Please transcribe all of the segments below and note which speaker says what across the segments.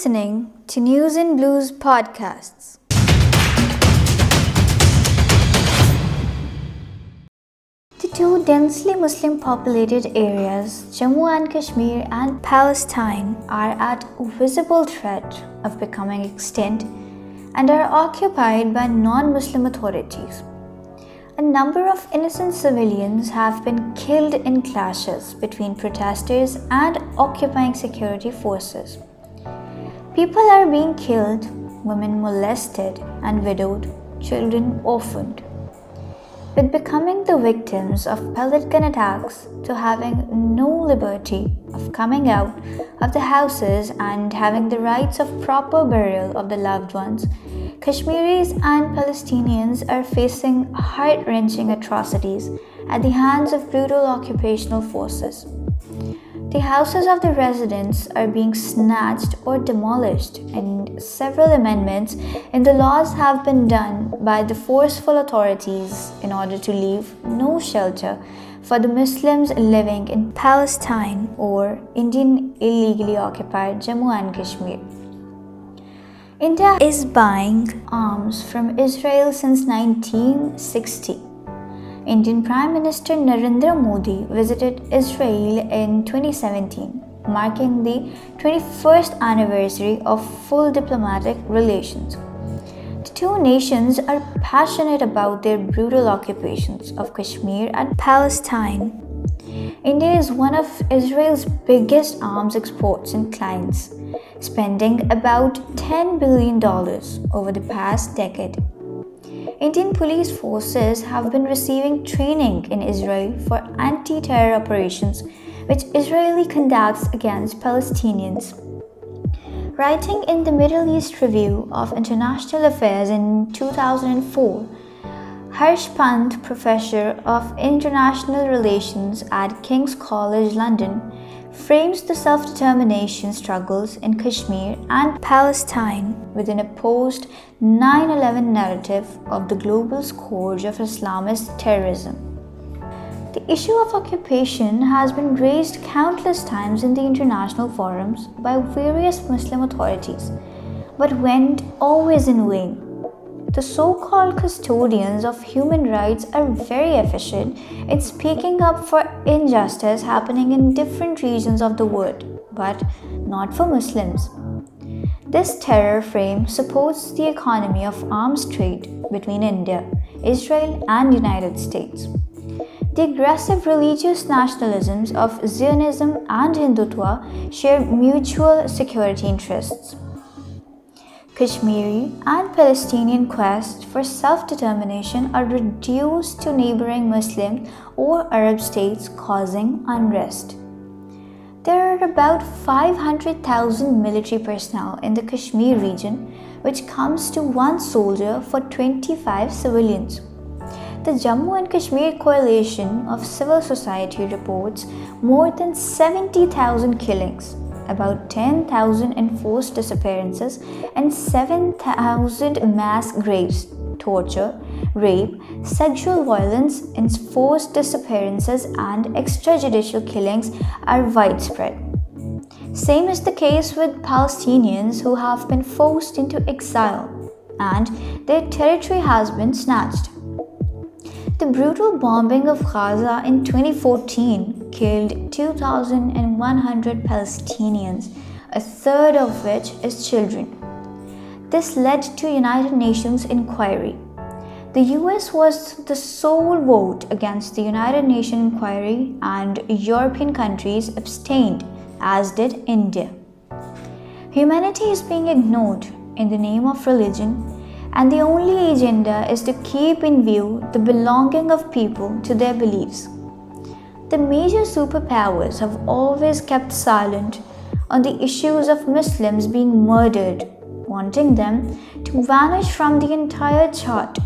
Speaker 1: listening to News in Blues podcasts. The two densely Muslim populated areas, Jammu and Kashmir and Palestine, are at visible threat of becoming extinct and are occupied by non-Muslim authorities. A number of innocent civilians have been killed in clashes between protesters and occupying security forces. People are being killed, women molested and widowed, children orphaned. With becoming the victims of pellet gun attacks to having no liberty of coming out of the houses and having the rights of proper burial of the loved ones, Kashmiris and Palestinians are facing heart-wrenching atrocities at the hands of brutal occupational forces. The houses of the residents are being snatched or demolished, and several amendments in the laws have been done by the forceful authorities in order to leave no shelter for the Muslims living in Palestine or Indian illegally occupied Jammu and Kashmir. India is buying arms from Israel since 1960. Indian Prime Minister Narendra Modi visited Israel in 2017, marking the 21st anniversary of full diplomatic relations. The two nations are passionate about their brutal occupations of Kashmir and Palestine. India is one of Israel's biggest arms exports and clients, spending about $10 billion over the past decade. Indian police forces have been receiving training in Israel for anti-terror operations which Israel conducts against Palestinians. Writing in the Middle East Review of International Affairs in 2004, Harsh Pant, professor of international relations at King's College London, frames the self-determination struggles in Kashmir and Palestine within a post-9/11 narrative of the global scourge of Islamist terrorism. The issue of occupation has been raised countless times in the international forums by various Muslim authorities, but went always in vain. The so-called custodians of human rights are very efficient in speaking up for injustice happening in different regions of the world, but not for Muslims. This terror frame supports the economy of arms trade between India, Israel and United States. The aggressive religious nationalisms of Zionism and Hindutva share mutual security interests. Kashmiri and Palestinian quests for self-determination are reduced to neighboring Muslim or Arab states, causing unrest. There are about 500,000 military personnel in the Kashmir region, which comes to one soldier for 25 civilians. The Jammu and Kashmir Coalition of Civil Society reports more than 70,000 killings, about 10,000 enforced disappearances, and 7,000 mass graves, torture, rape, sexual violence, enforced disappearances, and extrajudicial killings are widespread. Same is the case with Palestinians who have been forced into exile and their territory has been snatched. The brutal bombing of Gaza in 2014 killed 2,100 Palestinians, a third of which is children. This led to United Nations inquiry. The US was the sole vote against the United Nations inquiry, and European countries abstained, as did India. Humanity is being ignored in the name of religion, and the only agenda is to keep in view the belonging of people to their beliefs. The major superpowers have always kept silent on the issues of Muslims being murdered, wanting them to vanish from the entire chart.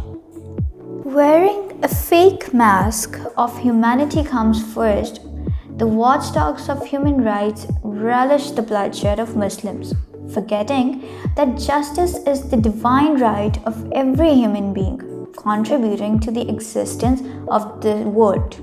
Speaker 1: Wearing a fake mask of humanity comes first, the watchdogs of human rights relish the bloodshed of Muslims, forgetting that justice is the divine right of every human being, contributing to the existence of the world.